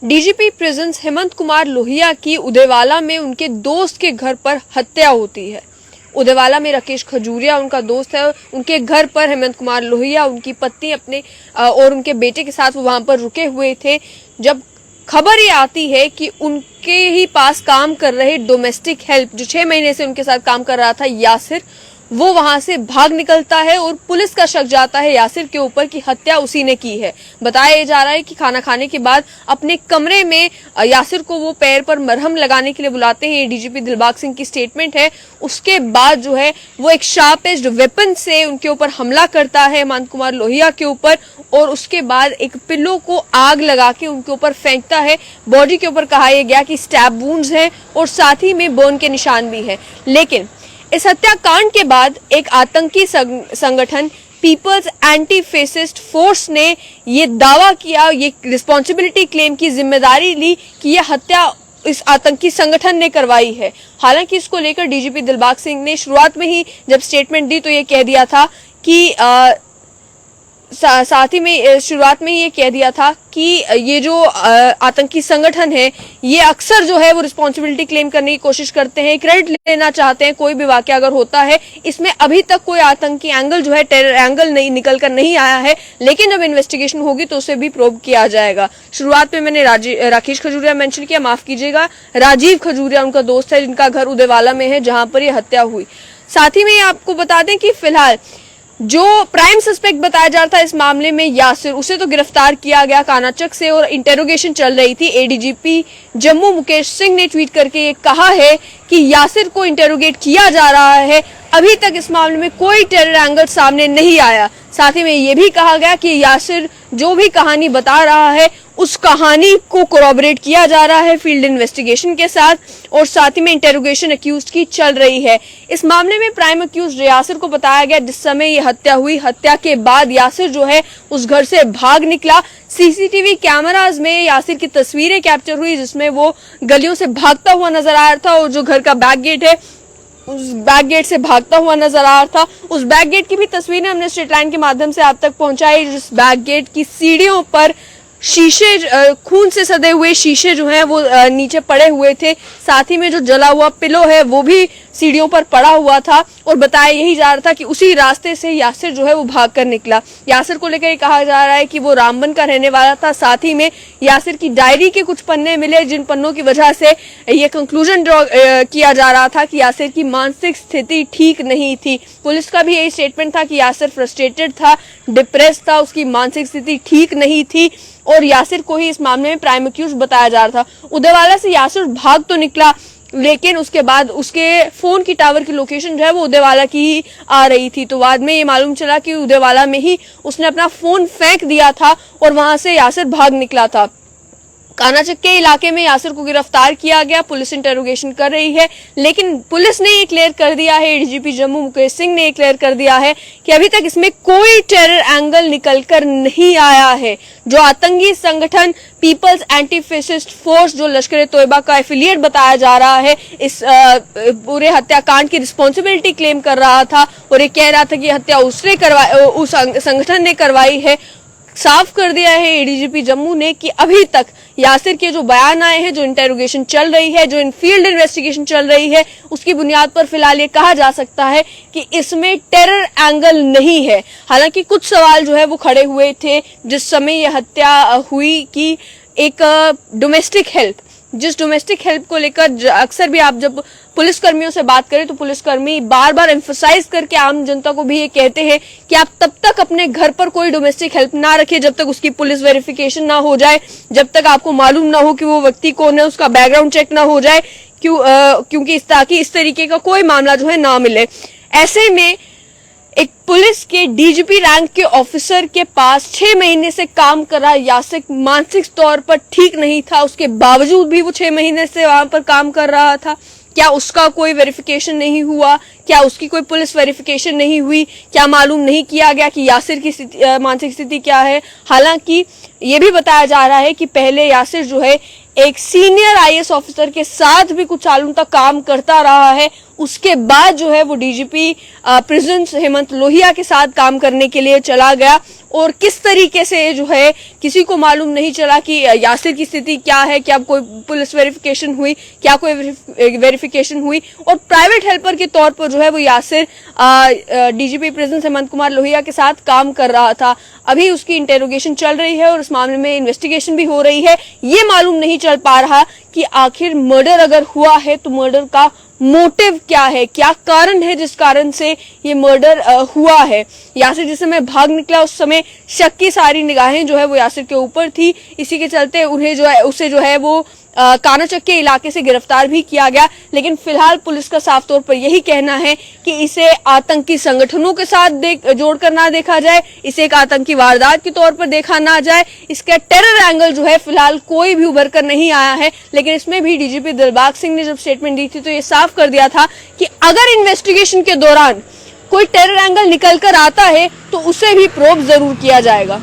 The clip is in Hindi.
डीजीपी प्रिजन्स हेमंत कुमार लोहिया की उदेवाला में उनके दोस्त के घर पर हत्या होती है। उदेवाला में राकेश खजूरिया उनका दोस्त है। उनके घर पर हेमंत कुमार लोहिया, उनकी पत्नी अपने और उनके बेटे के साथ वो वहां पर रुके हुए थे। जब खबर ये आती है कि उनके ही पास काम कर रहे डोमेस्टिक हेल्प, जो 6 महीने से उनके साथ काम कर रहा था, यासिर, वो वहां से भाग निकलता है और पुलिस का शक जाता है यासिर के ऊपर कि हत्या उसी ने की है। बताया जा रहा है कि खाना खाने के बाद अपने कमरे में यासिर को वो पैर पर मरहम लगाने के लिए बुलाते हैं। ये डीजीपी दिलबाग सिंह की स्टेटमेंट है। उसके बाद जो है वो एक शार्प एज्ड वेपन से उनके ऊपर हमला करता है, हेमंत कुमार लोहिया के ऊपर, और उसके बाद एक पिल्लो को आग लगा के उनके ऊपर फेंकता है। बॉडी के ऊपर कहा गया कि स्टैब वुंड्स हैं और साथ ही में बर्न के निशान भी है। लेकिन इस हत्याकांड के बाद एक आतंकी संगठन पीपल्स एंटी फेसिस्ट फोर्स ने ये दावा किया, ये रिस्पॉन्सिबिलिटी क्लेम की, जिम्मेदारी ली कि यह हत्या इस आतंकी संगठन ने करवाई है। हालांकि इसको लेकर डीजीपी दिलबाग सिंह ने शुरुआत में ही जब स्टेटमेंट दी तो ये कह दिया था कि साथ ही में शुरुआत में ये कह दिया था कि ये जो आतंकी संगठन है ये अक्सर जो है वो रिस्पॉन्सिबिलिटी क्लेम करने की कोशिश करते हैं, क्रेडिट लेना चाहते हैं। कोई भी वाकया अगर होता है, इसमें अभी तक कोई आतंकी एंगल जो है, टेरर एंगल नहीं निकल कर नहीं आया है, लेकिन जब इन्वेस्टिगेशन होगी तो उसे भी प्रोब किया जाएगा। शुरुआत में मैंने राकेश खजूरिया मेंशन किया, माफ कीजिएगा, राजीव खजूरिया उनका दोस्त है जिनका घर उदेवाला में है जहां पर यह हत्या हुई। साथ ही में आपको बता दें कि फिलहाल जो प्राइम सस्पेक्ट बताया जा रहा था इस मामले में यासिर, उसे तो गिरफ्तार किया गया कानाचक से और इंटेरोगेशन चल रही थी। एडीजीपी जम्मू मुकेश सिंह ने ट्वीट करके ये कहा है कि यासिर को इंटेरोगेट किया जा रहा है। अभी तक इस मामले में कोई टेरर एंगल सामने नहीं आया। साथ ही में ये भी कहा गया कि यासिर जो भी कहानी बता रहा है उस कहानी को कोरॉबरेट किया जा रहा है फील्ड इन्वेस्टिगेशन के साथ, और साथ ही में इंटेरोगेशन अक्यूज्ड की चल रही है। इस मामले में प्राइम अक्यूज्ड यासिर को बताया गया जिस समय ये हत्या हुई, हत्या के बाद यासिर जो है उस घर से भाग निकला। सीसीटीवी कैमरास में यासिर की तस्वीरें कैप्चर हुई जिसमें वो गलियों से भागता हुआ नजर आ रहा था और जो घर का बैक गेट है उस बैक गेट से भागता हुआ नजर आ रहा था। उस बैक गेट की भी तस्वीरें हमने स्ट्रेट लाइन के माध्यम से आप तक पहुंचाई। जिस बैक गेट की सीढ़ियों पर शीशे, खून से सदे हुए शीशे जो हैं वो नीचे पड़े हुए थे। साथ ही में जो जला हुआ पिलो है वो भी सीढ़ियों पर पड़ा हुआ था और बताया यही जा रहा था कि उसी रास्ते से यासिर जो है वो भागकर निकला। यासिर को लेकर कहा जा रहा है कि वो रामबन का रहने वाला था। साथ ही में यासिर की डायरी के कुछ पन्ने मिले जिन पन्नों की वजह से ये कंक्लूजन ड्रॉ किया जा रहा था कि यासिर की मानसिक स्थिति ठीक नहीं थी। पुलिस का भी यही स्टेटमेंट था कि यासिर फ्रस्ट्रेटेड था, डिप्रेस था, उसकी मानसिक स्थिति ठीक नहीं थी और यासिर को ही इस मामले में प्राइम अक्यूज्ड बताया जा रहा था। उदेवाला से यासिर भाग तो निकला लेकिन उसके बाद उसके फोन की टावर की लोकेशन जो है वो उदेवाला की ही आ रही थी। तो बाद में ये मालूम चला कि उदेवाला में ही उसने अपना फोन फेंक दिया था और वहां से यासिर भाग निकला था। कानाचक के इलाके में यासिर को गिरफ्तार किया गया, पुलिस इंटेरोगेशन कर रही है, लेकिन पुलिस ने ये क्लियर कर दिया है, एडीजीपी जम्मू मुकेश सिंह ने ये क्लियर कर दिया है कि अभी तक इसमें कोई टेरर एंगल निकलकर नहीं आया है। जो आतंकी संगठन पीपल्स एंटी फेसिस्ट फोर्स, जो लश्कर तोयबा का एफिलिएट बताया जा रहा है, इस पूरे हत्याकांड की रिस्पॉन्सिबिलिटी क्लेम कर रहा था और ये कह रहा था कि हत्या उसने करवाई, उस संगठन ने करवाई है। साफ कर दिया है एडीजीपी जम्मू ने कि अभी तक यासिर के जो बयान आए हैं, जो इंटेरोगेशन चल रही है, जो इन फील्ड इन्वेस्टिगेशन चल रही है, उसकी बुनियाद पर फिलहाल ये कहा जा सकता है कि इसमें टेरर एंगल नहीं है। हालांकि कुछ सवाल जो है वो खड़े हुए थे जिस समय ये हत्या हुई कि एक डोमेस्टिक हेल्प, जिस डोमेस्टिक हेल्प को लेकर अक्सर भी आप जब पुलिसकर्मियों से बात करें तो पुलिसकर्मी बार बार एम्फसाइज करके आम जनता को भी ये कहते हैं कि आप तब तक अपने घर पर कोई डोमेस्टिक हेल्प ना रखिए जब तक उसकी पुलिस वेरिफिकेशन ना हो जाए, जब तक आपको मालूम ना हो कि वो व्यक्ति कौन है, उसका बैकग्राउंड चेक ना हो जाए, क्योंकि ताकि इस तरीके का कोई मामला जो है ना मिले। ऐसे में एक पुलिस के डीजीपी रैंक के ऑफिसर के पास 6 महीने से काम कर रहा यासिर मानसिक तौर पर ठीक नहीं था, उसके बावजूद भी वो 6 महीने से वहां पर काम कर रहा था। क्या उसका कोई वेरिफिकेशन नहीं हुआ? क्या उसकी कोई पुलिस वेरिफिकेशन नहीं हुई? क्या मालूम नहीं किया गया कि यासिर की मानसिक स्थिति क्या है? हालांकि ये भी बताया जा रहा है कि पहले यासिर जो है एक सीनियर आईएएस ऑफिसर के साथ भी कुछ सालों तक काम करता रहा है। उसके बाद जो है वो डीजीपी प्रिजन्स हेमंत लोहिया के साथ काम करने के लिए चला गया और किस तरीके से जो है किसी को मालूम नहीं चला कि यासिर की स्थिति क्या है, क्या कोई पुलिस वेरिफिकेशन हुई, क्या कोई वेरिफिकेशन हुई। और प्राइवेट हेल्पर के तौर पर जो है वो यासिर डीजीपी प्रिजन हेमंत कुमार लोहिया के साथ काम कर रहा था। अभी उसकी इंटेरोगेशन चल रही है और उस मामले में इन्वेस्टिगेशन भी हो रही है। ये मालूम नहीं चल पा रहा कि आखिर मर्डर अगर हुआ है तो मर्डर का मोटिव क्या है, क्या कारण है जिस कारण से ये मर्डर हुआ है। यासिर जिस समय भाग निकला उस समय शक की सारी निगाहें जो है वो यासिर के ऊपर थी। इसी के चलते उन्हें जो है उसे जो है वो कानाचक के इलाके से गिरफ्तार भी किया गया। लेकिन फिलहाल पुलिस का साफ तौर पर यही कहना है कि इसे आतंकी संगठनों के साथ जोड़कर ना देखा जाए, इसे एक आतंकी वारदात के तौर पर देखा ना जाए। इसका टेरर एंगल जो है फिलहाल कोई भी उभर कर नहीं आया है। लेकिन इसमें भी डीजीपी दिलबाग सिंह ने जब स्टेटमेंट दी थी तो ये साफ कर दिया था कि अगर इन्वेस्टिगेशन के दौरान कोई टेरर एंगल निकल कर आता है तो उसे भी प्रोब जरूर किया जाएगा।